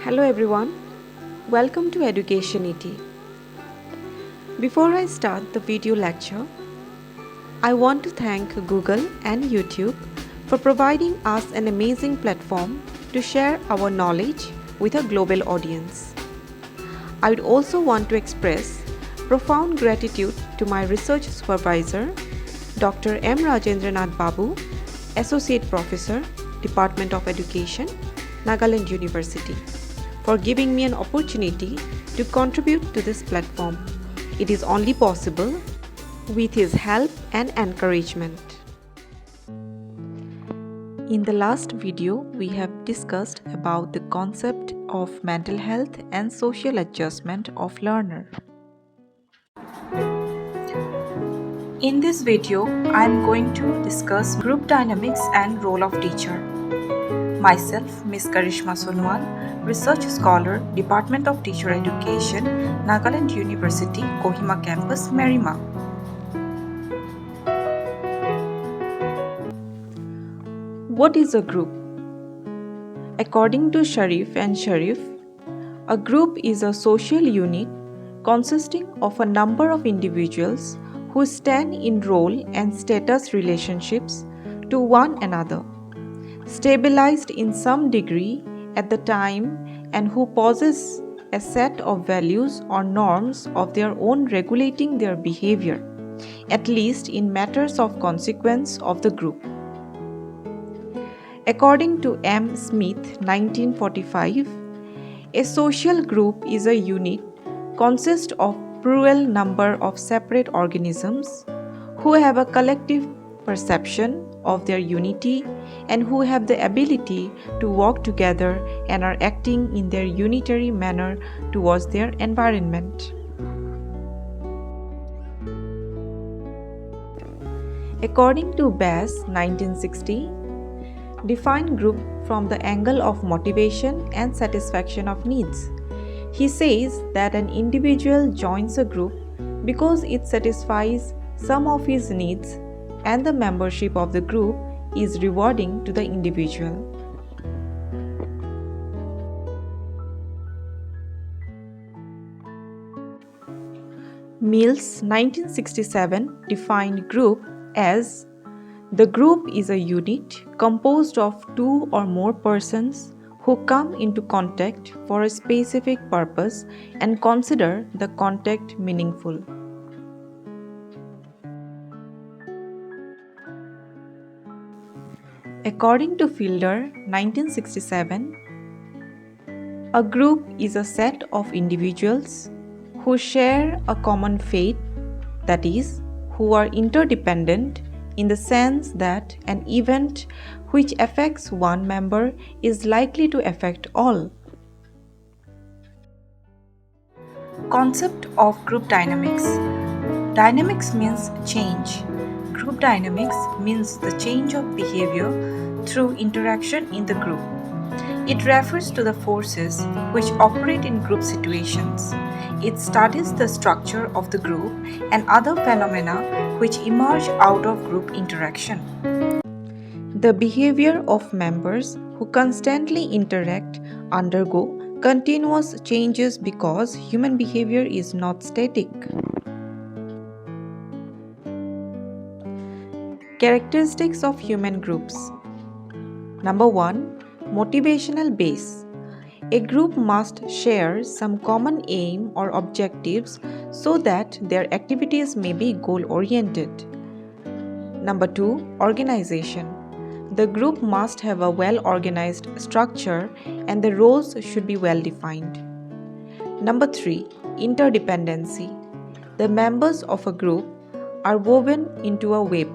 Hello everyone, welcome to Education ET. Before I start the video lecture, I want to thank Google and YouTube for providing us an amazing platform to share our knowledge with a global audience. I would also want to express profound gratitude to my research supervisor, Dr. M. Rajendranath Babu, Associate Professor, Department of Education, Nagaland University, for giving me an opportunity to contribute to this platform. It is only possible with his help and encouragement. In the last video, we have discussed about the concept of mental health and social adjustment of learner. In this video, I am going to discuss group dynamics and role of teacher. Myself, Ms. Karishma Sonwal, Research Scholar, Department of Teacher Education, Nagaland University, Kohima Campus, Marima. What is a group? According to Sharif and Sharif, a group is a social unit consisting of a number of individuals who stand in role and status relationships to one another, stabilized in some degree at the time, and who possess a set of values or norms of their own regulating their behavior, at least in matters of consequence of the group. According to M. Smith, 1945, a social group is a unit consists of plural number of separate organisms who have a collective perception of their unity and who have the ability to work together and are acting in their unitary manner towards their environment. According to Bass, 1960, define group from the angle of motivation and satisfaction of needs. He says that an individual joins a group because it satisfies some of his needs and the membership of the group is rewarding to the individual. Mills, 1967, defined group as the group is a unit composed of two or more persons who come into contact for a specific purpose and consider the contact meaningful. According to Fielder, 1967, a group is a set of individuals who share a common fate, that is, who are interdependent in the sense that an event which affects one member is likely to affect all. Concept of group dynamics. Dynamics means change. Group dynamics means the change of behavior through interaction in the group. It refers to the forces which operate in group situations. It studies the structure of the group and other phenomena which emerge out of group interaction. The behavior of members who constantly interact undergo continuous changes because human behavior is not static. Characteristics of human groups. Number 1. Motivational base. A group must share some common aim or objectives so that their activities may be goal-oriented. Number 2. Organization. The group must have a well-organized structure and the roles should be well-defined. Number 3. Interdependency. The members of a group are woven into a web.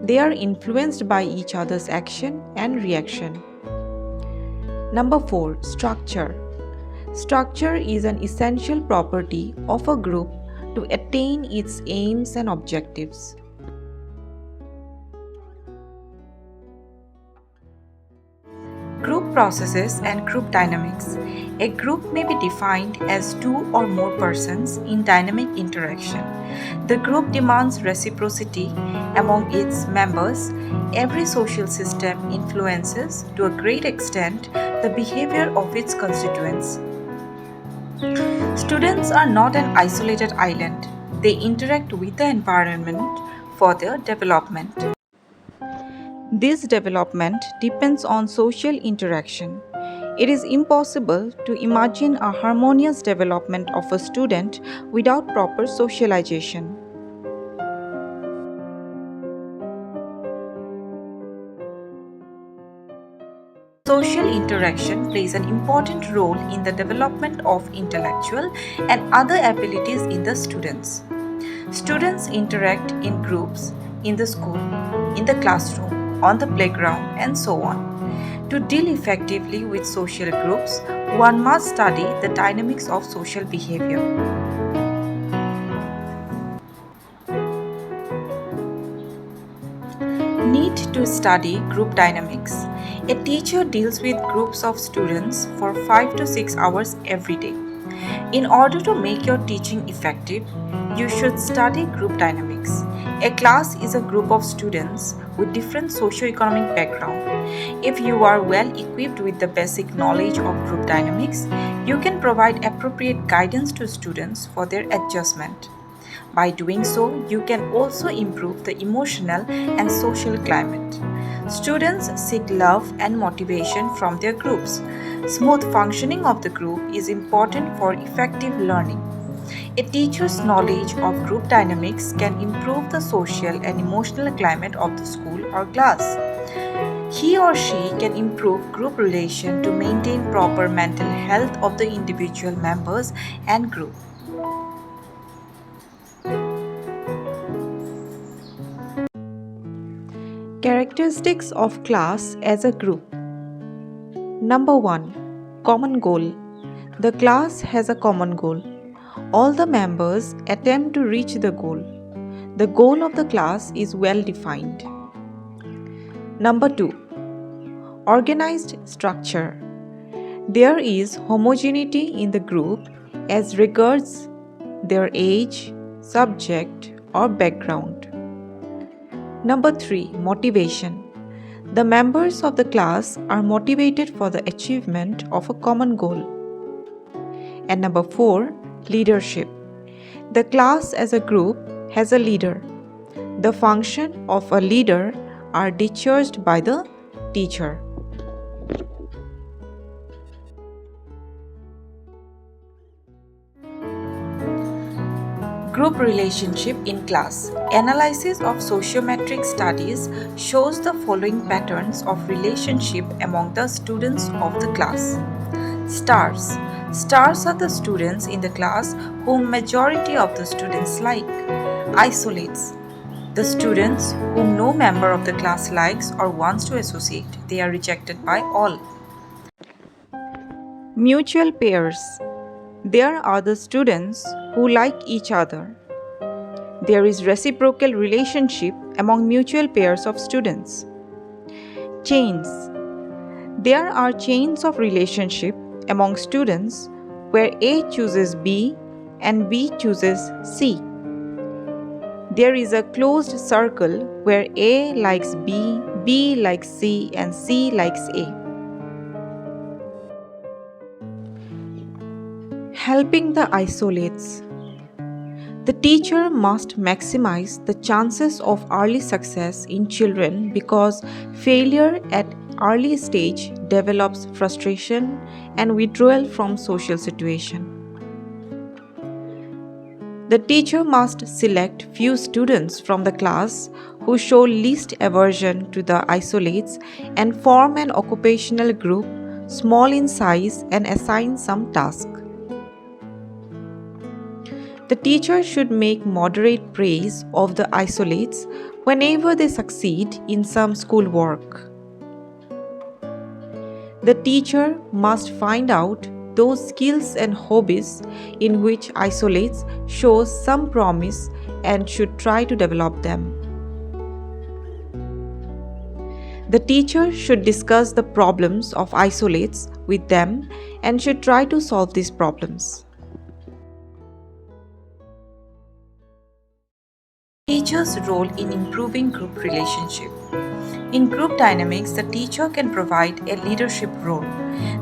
They are influenced by each other's action and reaction. Number 4. Structure. Structure is an essential property of a group to attain its aims and objectives. Group processes and group dynamics. A group may be defined as two or more persons in dynamic interaction. The group demands reciprocity among its members. Every social system influences, to a great extent, the behavior of its constituents. Students are not an isolated island. They interact with the environment for their development. This development depends on social interaction. It is impossible to imagine a harmonious development of a student without proper socialization. Social interaction plays an important role in the development of intellectual and other abilities in the students. Students interact in groups, in the school, in the classroom, on the playground, and so on. To deal effectively with social groups, one must study the dynamics of social behavior. Need to study group dynamics. A teacher deals with groups of students for 5 to 6 hours every day. In order to make your teaching effective, you should study group dynamics. A class is a group of students with different socio-economic background. If you are well equipped with the basic knowledge of group dynamics, you can provide appropriate guidance to students for their adjustment. By doing so, you can also improve the emotional and social climate. Students seek love and motivation from their groups. Smooth functioning of the group is important for effective learning. A teacher's knowledge of group dynamics can improve the social and emotional climate of the school or class. He or she can improve group relation to maintain proper mental health of the individual members and group. Characteristics of class as a group. Number 1. Common goal. The class has a common goal. All the members attempt to reach the goal. The goal of the class is well defined. Number 2. Organized structure. There is homogeneity in the group as regards their age, subject, or background. Number 3. Motivation. The members of the class are motivated for the achievement of a common goal. And number 4. Leadership. The class as a group has a leader. The function of a leader are discharged by the teacher. Group relationship in class. Analysis of sociometric studies shows the following patterns of relationship among the students of the class. Stars. Stars are the students in the class whom majority of the students like. Isolates. The students whom no member of the class likes or wants to associate. They are rejected by all. Mutual pairs. There are the students who like each other. There is reciprocal relationship among mutual pairs of students. Chains. There are chains of relationship among students where A chooses B and B chooses C. There is a closed circle where A likes B, B likes C, and C likes A. Helping the isolates. The teacher must maximize the chances of early success in children because failure at early stage develops frustration and withdrawal from social situation. The teacher must select few students from the class who show least aversion to the isolates and form an occupational group small in size and assign some task. The teacher should make moderate praise of the isolates whenever they succeed in some schoolwork. The teacher must find out those skills and hobbies in which isolates show some promise and should try to develop them. The teacher should discuss the problems of isolates with them and should try to solve these problems. Teacher's role in improving group relationship. In group dynamics, the teacher can provide a leadership role.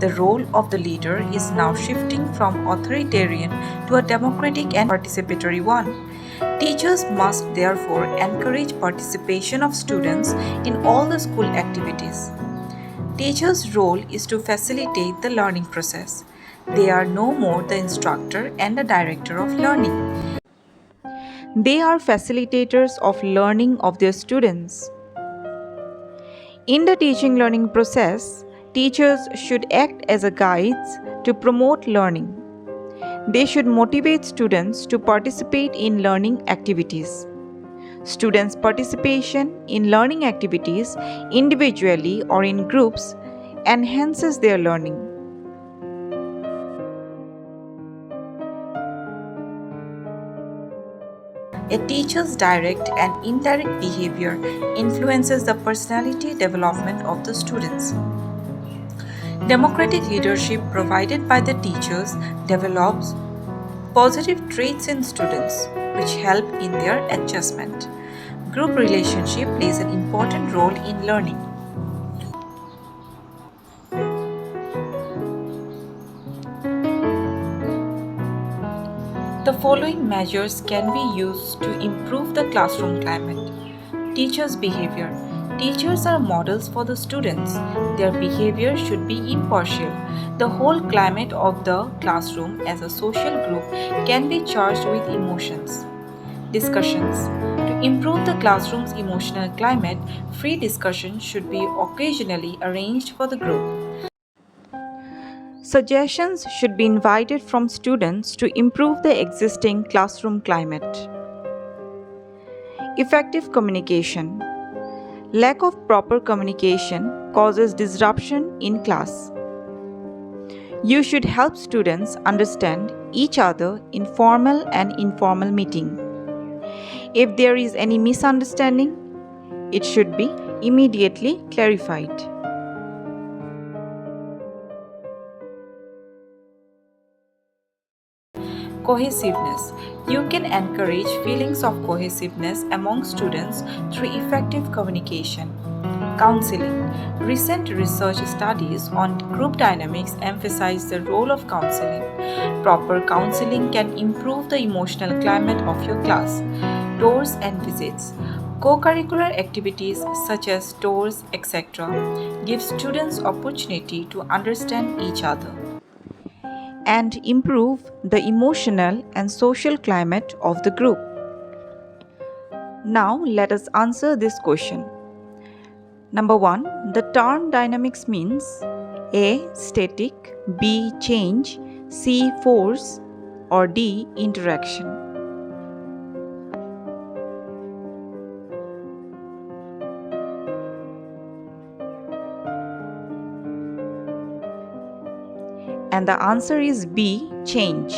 The role of the leader is now shifting from authoritarian to a democratic and participatory one. Teachers must therefore encourage participation of students in all the school activities. Teachers' role is to facilitate the learning process. They are no more the instructor and the director of learning. They are facilitators of learning of their students. In the teaching learning process, teachers should act as a guides to promote learning. They should motivate students to participate in learning activities. Students' participation in learning activities individually or in groups enhances their learning. A teacher's direct and indirect behavior influences the personality development of the students. Democratic leadership provided by the teachers develops positive traits in students which help in their adjustment. Group relationship plays an important role in learning. The following measures can be used to improve the classroom climate. Teachers' behavior. Teachers are models for the students. Their behavior should be impartial. The whole climate of the classroom as a social group can be charged with emotions. Discussions. To improve the classroom's emotional climate, free discussion should be occasionally arranged for the group. Suggestions should be invited from students to improve the existing classroom climate. Effective communication. Lack of proper communication causes disruption in class. You should help students understand each other in formal and informal meeting. If there is any misunderstanding, it should be immediately clarified. Cohesiveness. You can encourage feelings of cohesiveness among students through effective communication. Counseling. Recent research studies on group dynamics emphasize the role of counseling. Proper counseling can improve the emotional climate of your class. Tours and visits. Co-curricular activities such as tours, etc., give students opportunity to understand each other and improve the emotional and social climate of the group. Now, let us answer this question. Number 1. The term dynamics means A. Static, B. Change, C. Force, or D. Interaction. And the answer is B. Change.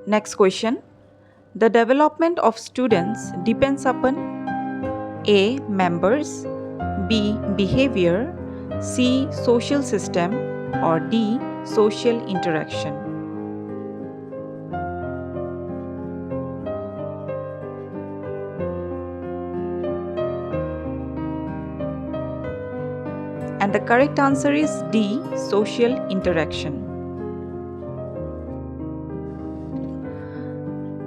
Next question. The development of students depends upon A. Members, B. Behavior, C. Social system, or D. Social interaction. And the correct answer is D. Social interaction.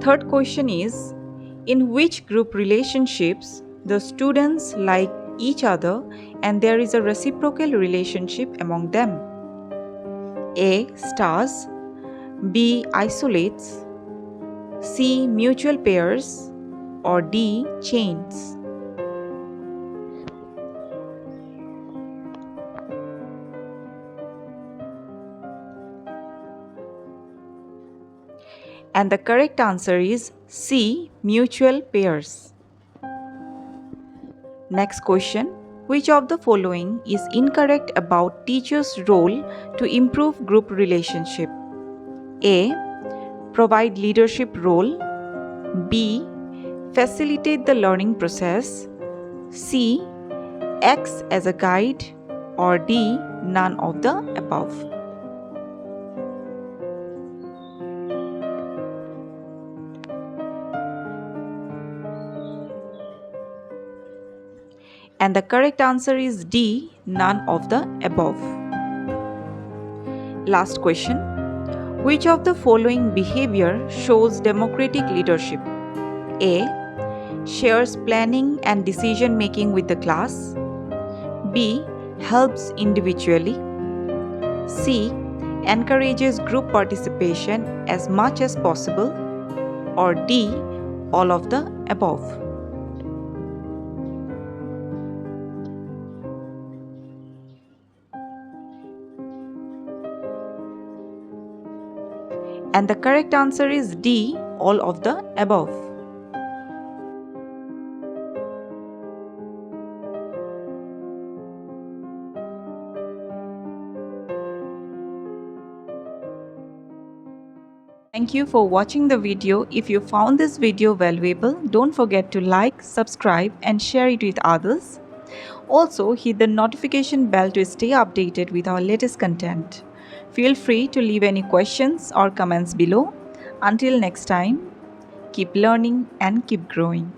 Third question is, in which group relationships the students like each other and there is a reciprocal relationship among them? A. Stars, B. Isolates, C. Mutual pairs, or D. Chains. And the correct answer is C. Mutual pairs. Next question. Which of the following is incorrect about teacher's role to improve group relationship? A. Provide leadership role. B. facilitate the learning process, C. acts as a guide, or D. none of the above. And the correct answer is D. none of the above. Last question. Which of the following behavior shows democratic leadership? A. Shares planning and decision making with the class. B. Helps individually. C. Encourages group participation as much as possible. Or D. All of the above. And the correct answer is D. All of the above. Thank you for watching the video. If you found this video valuable, don't forget to like, subscribe and share it with others. Also, hit the notification bell to stay updated with our latest content. Feel free to leave any questions or comments below. Until next time, keep learning and keep growing.